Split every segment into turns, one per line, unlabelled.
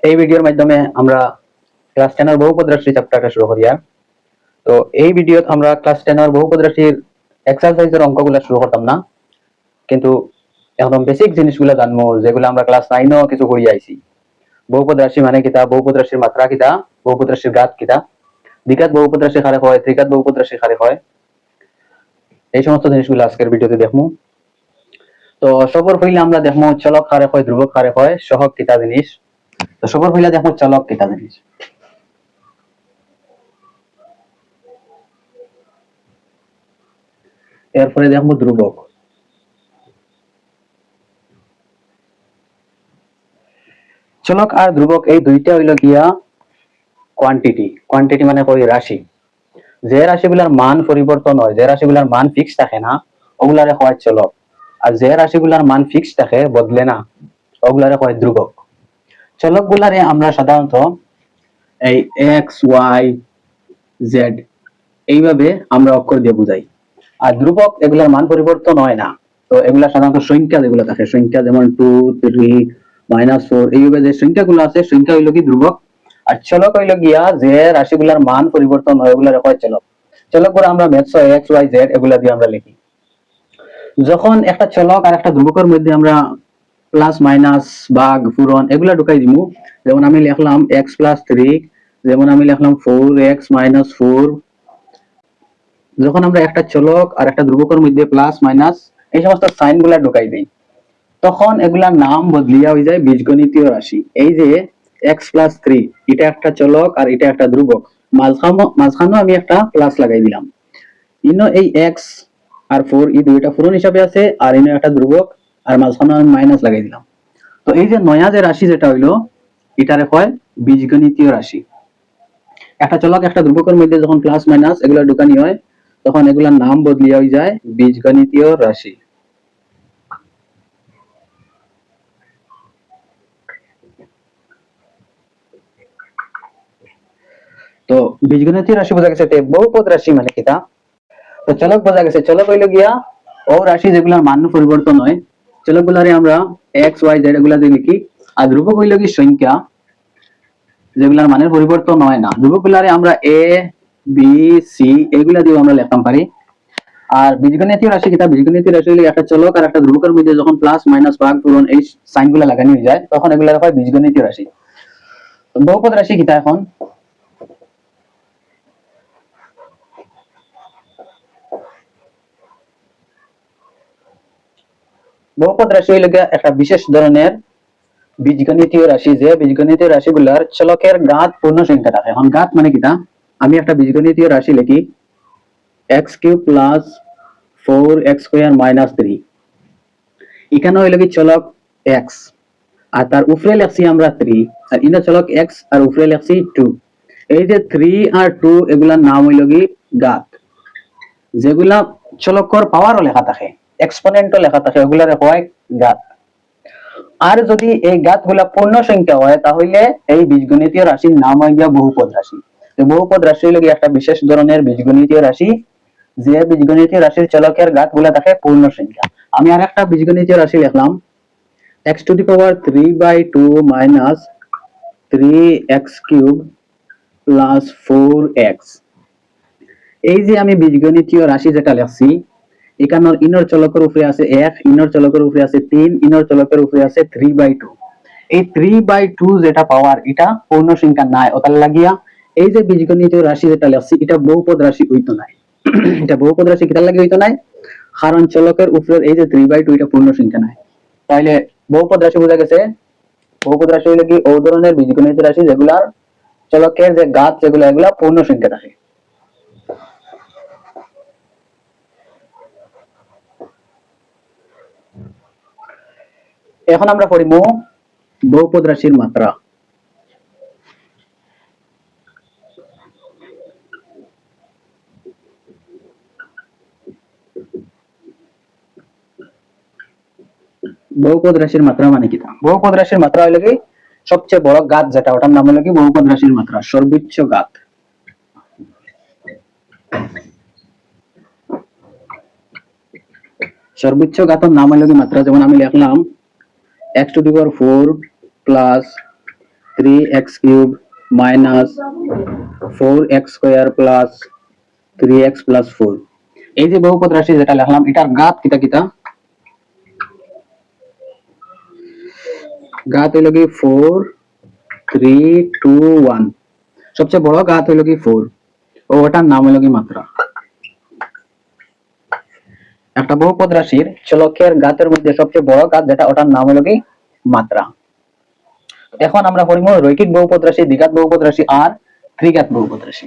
এই ভিডিওর মাধ্যমে আমরা ক্লাস 10 এর বহুপদ রাশি চ্যাপ্টারটা শুরু করি। তো এই ভিডিওতে আমরা ক্লাস 10 এর বহুপদ রাশির এক্সারসাইজের অঙ্কগুলো শুরু করতাম না, কিন্তু একদম বেসিক জিনিসগুলো জানবো যেগুলো আমরা ক্লাস 9 এও কিছু করি আইছি। বহুপদ রাশি মানে কিতা, বহুপদ রাশির মাত্রা কিতা, বহুপদ রাশির ঘাত কিতা, দ্বিঘাত বহুপদ রাশি কারে হয়, ত্রিঘাত বহুপদ রাশি কারে হয়, এই সমস্ত জিনিসগুলো আজকের ভিডিওতে দেখবো। তো সবর হইলে আমরা দেখবো চলক কারে হয়, ধ্রুবক কারে হয়, সহগ কিতা জিনিস। তো সবর হইলে দেখবো চলক কিতা জিনিস। এরপরে দেখবো ধ্রুবক। চলক আর ধ্রুবক এই দুইটা হইল গিয়া কোয়ান্টিটি। কোয়ান্টিটি মানে কই রাশি। যে রাশিগুলার মান পরিবর্তন হয়, যে রাশিগুলার মান ফিক্স থাকে না, ওগুলারে হয় চলক। আর যে রাশিগুলার মান ফিক্স থাকে, বদলে না, ওগুলারে হয় ধ্রুবক। চলক গুলারে আমরা সাধারণত এই এক্স ওয়াই জেড এইভাবে আমরা অক্ষর দিয়ে বুঝাই। আর ধ্রুবক এগুলার মান পরিবর্তন হয় না, তো এগুলা সাধারণত সংখ্যা যেগুলো থাকে, সংখ্যা যেমন 2 3 -4 এইভাবে যে সংখ্যাগুলো আছে, সংখ্যা হইল কি ধ্রুবক। আর চলক হইল গিয়া যে রাশিগুলার মান পরিবর্তন হয়, ওগুলা হয় চলক। চলক করে আমরা ম্যাথস এক্স ওয়াই জেড এগুলা দিয়ে আমরা লিখি। যখন একটা চলক আর একটা ধ্রুবকের মধ্যে আমরা প্লাস মাইনাস ভাগ পূরণ এগুলা ঢুকাই দিমু, যেমন আমি লিখলাম এক্স প্লাস 3, যেমন আমি লিখলাম 4x - 4। যখন আমরা একটা চলক আর একটা ধ্রুবকের মধ্যে প্লাস মাইনাস এই সমস্ত সাইন গুলা ঢুকাই দিই, তখন এগুলার নাম বদলিয়া হয়ে যায় বীজগণিতীয় রাশি। এই যে এক্স প্লাস 3 এটা একটা চলক আর এটা একটা ধ্রুবক, মাঝখানে আমি একটা প্লাস লাগাই দিলাম। ইনো এই এক্স আর 4 এই দুইটা পূরণ হিসাবে আছে, আর ইনো একটা ধ্রুবক, আর মাঝখানে আমি মাইনাস লাগাই দিলাম। তো এই যে নয়া যে রাশি যেটা হইলো, এটারে হয় বীজগণিতীয় রাশি। একটা চলক একটা ধ্রুবকের মধ্যে যখন প্লাস মাইনাস এগুলা ঢুকানি হয়, তখন এগুলার নাম বদলিয়া হয়ে যায় বীজগণিতীয় রাশি। তো বীজগণিতীয় রাশি বোঝা গেছে। বহুপদ রাশি মানে কিতা। তো চলক বোঝা গেছে। চলক হইল গিয়া ও রাশি যেগুলার মান পরিবর্তন হয়, চলক গুলারে আমরা এক্স ওয়াই জেড এগুলা দিয়ে লিখি। আর ধ্রুবক হইল কি সংখ্যা যেগুলার মানের পরিবর্তন হয় না, ধ্রুবক গুলারে আমরা এ বি সি এগুলা দিয়ে আমরা লিখতাম পারি। আর বীজগণিতীয় রাশি কিতা, বীজগণিতীয় রাশি হইলে একটা চলক আর একটা ধ্রুবকের মধ্যে যখন প্লাস মাইনাস ভাগ পূরণ এই সাইন গুলা লাগানো হয়ে যায়, তখন এগুলা হয় বীজগণিতীয় রাশি। বহুপদ রাশি কিতা এখন। বহুপদ রাশি হইল একটা বিশেষ ধরনের বীজগণিতীয় রাশি, যে বীজগণিতীয় রাশিগুলার চলকের ঘাত পূর্ণ সংখ্যা থাকে। এখন ঘাত মানে কিতা, আমি একটা বীজগণিতীয় রাশি লিখি x³ প্লাস 4x² - 3। এখানে হইল কি চলক x, আর তার উপরে লিখছি আমরা 3, আর ইনা চলক x আর উপরে লিখছি 2। এই যে 3 আর 2 এগুলার নাম হইল কি ঘাত। যেগুলা চলকর পাওয়ারও লেখা থাকে, এক্সপোনেন্টও লেখা থাকে, ওগুলারে হয় ঘাত। আর যদি এই ঘাতগুলা পূর্ণ সংখ্যা হয়, তাহলে এই বীজগণিতীয় রাশির নাম হয় গিয়া বহুপদ রাশি। বহুপদ রাশি হইল গিয়া একটা বিশেষ ধরনের বীজগণিতীয় রাশি, যে বীজগণিতীয় রাশির চলকের ঘাতগুলা থাকে পূর্ণ সংখ্যা। আমি আর একটা বীজগণিতীয় রাশি লিখলাম x⁴ minus 3x³ plus 4x। এই যে আমি বীজগণিতীয় রাশি যেটা লিখছি, এখানের ইনর চলকের উপরে আছে 1, ইনর চলকের উপরে আছে 3, ইনর চলকের উপরে আছে 3/2। এই 3/2 যেটা পাওয়ার, এটা পূর্ণ সংখ্যা নাই, ওটার লাগিয়া এই যে বীজগণিতীয় রাশি যেটা লিখছি এটা বহুপদ রাশি হইতো নাই। এটা বহুপদ রাশি কিটার লাগি হইতো নাই, কারণ চলকের উপরে এই যে 3/2 এটা পূর্ণ সংখ্যা নাই। তাইলে বহুপদ রাশি বোঝা গেছে। বহুপদ রাশি হইলো কি ও ধরনের বীজগণিতীয় রাশি যেগুলার চলকের যে ঘাত যেগুলা এগুলা পূর্ণ সংখ্যা থাকে। এখন আমরা পড়িব বহুপদ রাশির মাত্রা। বহুপদ রাশির মাত্রা মানে কি? বহুপদ রাশির মাত্রা হইলো কি সবচেয়ে বড় ঘাত যেটা, ওটার নাম হলো কি বহুপদ রাশির মাত্রা, সর্বোচ্চ ঘাত। সর্বোচ্চ ঘাতের নাম হলো কি মাত্রা। যেমন আমি লিখলাম x⁴ plus 3x cube minus 4x square plus 3x plus 4। এই যে বহুপদ রাশি যেটা লিখলাম এটার ঘাত কিতা কিতা? ঘাত হইল কি 4 3 2 1। সবচেয়ে বড় ঘাত হইল কি 4 ও ওটার নাম হইল কি মাত্রা। একটা বহুপদ রাশির চলকের ঘাতের মধ্যে সবচেয়ে বড় ঘাত যেটা ওটার নাম হইল কি মাত্রা। এখন আমরা পড়িব রৈখিক বহুপদ রাশি, দ্বিঘাত বহুপদ রাশি আর ত্রিঘাত বহুপদ রাশি।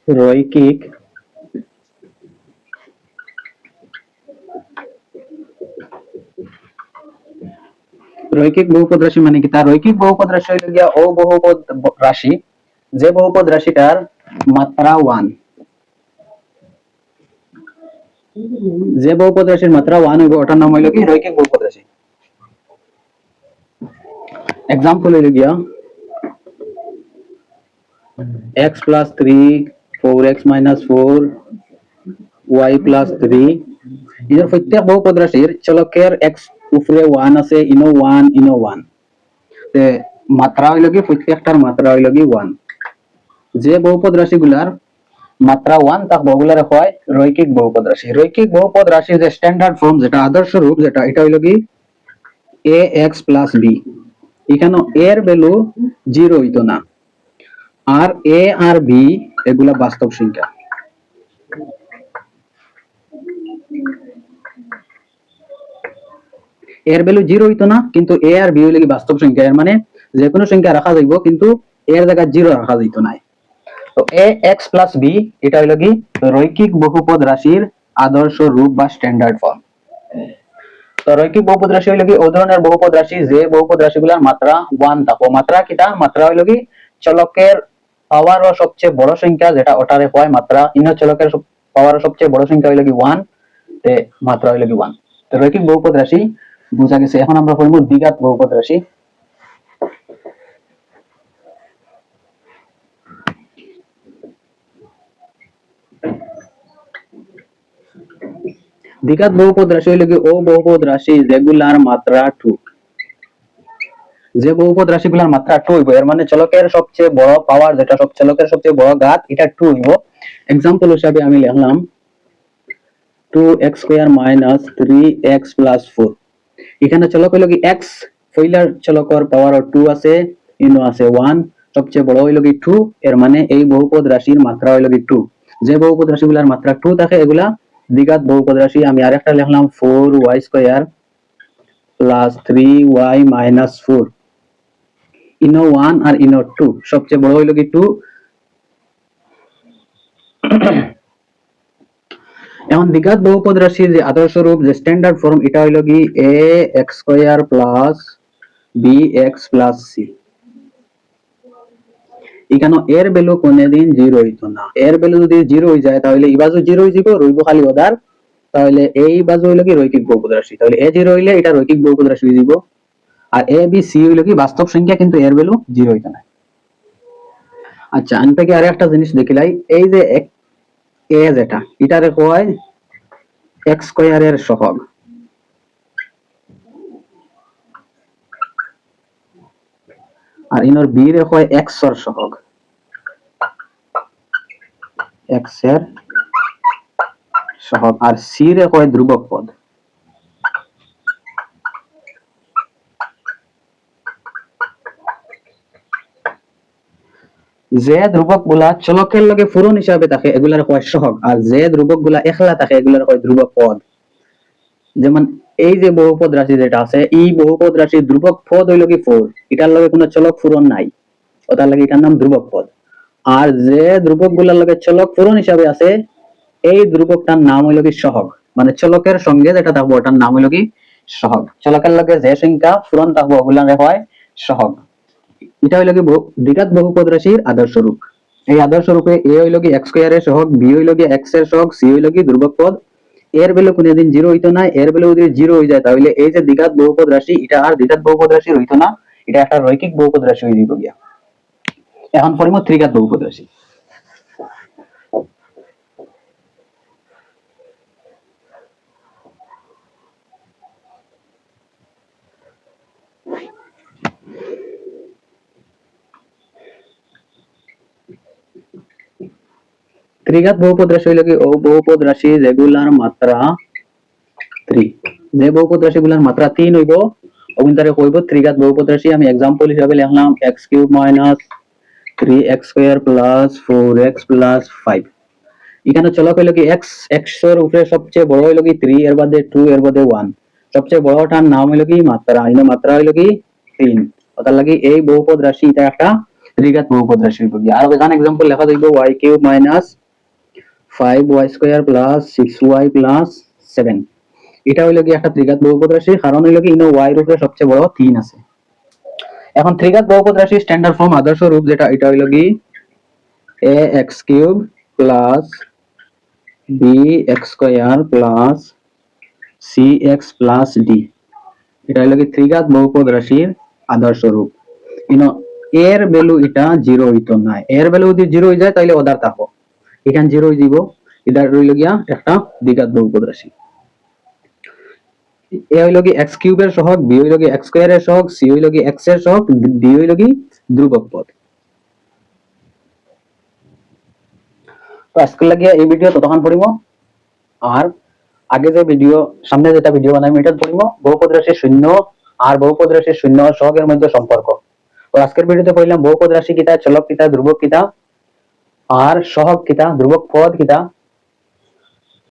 রৈখিক রৈখিক বহুপদ রাশি মানে কি? তার রৈখিক বহুপদ রাশি হইল গিয়া ও বহুপদ রাশি যে বহুপদ রাশিটার মাত্রা 1, যে বহুপদ রাশির মাত্রা 1 হইব ওটার নাম হইল কি রৈখিক বহুপদ রাশি। एग्जांपल ले गया x plus 3 4x minus 4 y plus 3 इधर प्रत्येक बहुपद राशिर चलकेर x উপরে 1 আছে ইনো 1 তে মাত্রা হইল কি প্রত্যেকটার মাত্রা হইল কি 1। যে বহুপদ রাশিগুলার মাত্রা 1 তা বহুগুলার হয় রৈখিক বহুপদ রাশি। রৈখিক বহুপদ রাশির যে স্ট্যান্ডার্ড ফর্ম যেটা আদর্শ রূপ যেটা এটা হইল কি ax plus b। এখানে এর ভ্যালু 0 হইতো না, আর এ আর বি এগুলা বাস্তব সংখ্যা। এর ভ্যালু 0 হইতো না কিন্তু এ আর বি হইলে কি বাস্তব সংখ্যা। এর মানে যে কোনো সংখ্যা রাখা যাইব কিন্তু এর জায়গায় 0 রাখা যাইতো না। তো এ এক্স প্লাস বি এটা হইল কি রৈখিক বহুপদ রাশির আদর্শ রূপ বা স্ট্যান্ডার্ড ফর্ম। তো রৈখিক বহুপদ রাশি হইল কি ও ধরনের বহুপদ রাশি যে বহুপদ রাশিগুলোর মাত্রা 1 থাকো। মাত্রা কিটা? মাত্রা হইল কি চলকের পাওয়ার সবচেয়ে বড় সংখ্যা যেটা ওটারে হয় মাত্রা। ইনো চলকের পাওয়ার সবচেয়ে বড় সংখ্যা হইল কি 1 তে মাত্রা হইল কি 1। তো রৈখিক বহুপদ রাশি বুঝা গেছে। এখন আমরা পড়ব দ্বিঘাত বহুপদ রাশি। দ্বিঘাত বহুপদ রাশি হইল কি ও বহুপদ রাশি যেগুলার মাত্রা 2। যে বহুপদ রাশিগুলোর মাত্রা 2 হইব এর মানে চলকের সবচেয়ে বড় পাওয়ার যেটা সব চলকের সবচেয়ে বড় ঘাত এটা 2 হইব। एग्जांपल হিসেবে আমি লিখলাম 2x square minus 3x plus 4। এখানে চলক হইল কি x ফইলার চলকর পাওয়ার 2 আছে ইনো আছে 1 সবচেয়ে বড় হইল কি 2 এর মানে এই বহুপদ রাশির মাত্রা হইল কি 2। যে বহুপদ রাশিগুলোর মাত্রা 2 থাকে এগুলা দ্বিঘাত বহুপদ রাশি। আমি আরেকটা লিখলাম 4y square plus 3y minus 4 ইনো 1 আর ইনো 2 সবচেয়ে বড় হইল কি 2। এখন দ্বিঘাত বহুপদ রাশির যে আদর্শ রূপ যে স্ট্যান্ডার্ড ফর্ম এটা হইল কি a x square plus b x plus c। এখানে এর ভ্যালু কোনদিন 0 হইতো না। এর ভ্যালু যদি 0 হই যায় তাহলে এই বাজু 0 হই যাব রইব খালি ওদার। তাহলে এই বাজু হইল কি রৈখিক বহুপদ রাশি। তাহলে a 0 হইলে এটা রৈখিক বহুপদ রাশি হই যাব। আর a b c হইল কি বাস্তব সংখ্যা কিন্তু এর ভ্যালু 0 হইতো না। আচ্ছা আনতে কি আরেকটা জিনিস দেখিলাই এই যে a যেটা এটারে কয় x স্কয়ারের সহগ, আর ইনর b রে কয় x এর সহগ। x এর সহগ আর c রে কয় ধ্রুবক পদ। যে ধ্রুবক গুলা চলকের লগে পূরণ হিসাবে থাকে এগুলার কয় সহগ, আর যে ধ্রুবক গুলা একলা থাকে এগুলার কয় ধ্রুবক পদ। যেমন এই যে বহুপদ রাশি যেটা আছে এই বহুপদ রাশির ধ্রুবক পদ হইল কি 4। এটার লগে কোনো চলক পূরণ নাই ওটার লাগে এটার নাম ধ্রুবক পদ। আর যে ধ্রুবক গুলার লগে চলক পূরণ হিসাবে আছে এই ধ্রুবকটার নাম হইল কি সহগ। মানে চলকের সঙ্গে যেটা থাকবো ওটার নাম হইল কি সহগ। চলকের লগে যে সংখ্যা পূরণ থাকবো ওগুলারে হয় সহগ। এটা হইল কি দ্বিঘাত বহুপদ রাশির আদর্শ রূপ। এই আদর্শ রূপে a হইল কি x স্কয়ার এর সহগ, b হইল কি x এর সহগ, c হইল কি ধ্রুবক পদ। এর ভ্যালু কোনদিন 0 হইতো না। এর ভ্যালু যদি 0 হই যায় তাহলে এই যে দ্বিঘাত বহুপদ রাশি এটা আর দ্বিঘাত বহুপদ রাশি হইতো না, এটা একটা রৈখিক বহুপদ রাশি হই যাব গিয়া। এখন পরিম ত্রিঘাত বহুপদ রাশি। ত্রিঘাত বহুপদ রাশি হইল কি ও বহুপদ রাশি যেগুলার মাত্রা 3, যে বহুপদ রাশিগুলার মাত্রা 3 হইব ওগুন তারে কইব ত্রিঘাত বহুপদ রাশি। আমি एग्जांपल হিসাবে লিখলাম x³ - 3x² + 4x + 5। এখানে চলক হইল কি x এর উপরে সবচেয়ে বড় হইল কি 3, এর বাদে 2, এর বাদে 1। সবচেয়ে বড়টার নাম হইল কি মাত্রা, এই মাত্রা হইল কি 3। তার লাগি এই বহুপদ রাশি এটা একটা ত্রিঘাত বহুপদ রাশি হইব। আর এখানে एग्जांपल লেখা যাইব y³ - 5y² + 6y + 7। এটা হইল কি একটা ত্রিঘাত বহুপদ রাশি, কারণ হইল কি ইনো y এর উপরে সবচেয়ে বড় 3 আছে। এখন ত্রিঘাত বহুপদ রাশি স্ট্যান্ডার্ড ফর্ম আদর্শ রূপ যেটা এটা হইল কি ax³ + bx² + cx + d। এটা হইল কি ত্রিঘাত বহুপদ রাশির আদর্শ রূপ। ইনো এর ভ্যালু এটা 0 হইতো না, এর ভ্যালু যদি 0 হয়ে যায় তাহলে ওদার থাকো, এখানে 0 হয়ে যাব। এটা হইল গিয়া একটা দ্বিঘাত বহুপদ রাশি। এ হইল কি x³ এর সহগ, b হইল কি x² এর সহগ, c হইল কি x এর সহগ, d হইল কি ধ্রুবক পদ। তো আজকে লাগিয়া এই ভিডিও ততক্ষণ পড়িব। আর আগে যে ভিডিও সামনে যেটা ভিডিও বানাই এটা পড়িব বহুপদ রাশি শূন্য আর বহুপদ রাশি শূন্য সহগের মধ্যে সম্পর্ক। তো আজকের ভিডিওতে পড়লাম বহুপদ রাশি কিতা, চলক কিতা, ধ্রুবক কিতা, আর সহগ কিতা, ধ্রুবক পদ কিতা,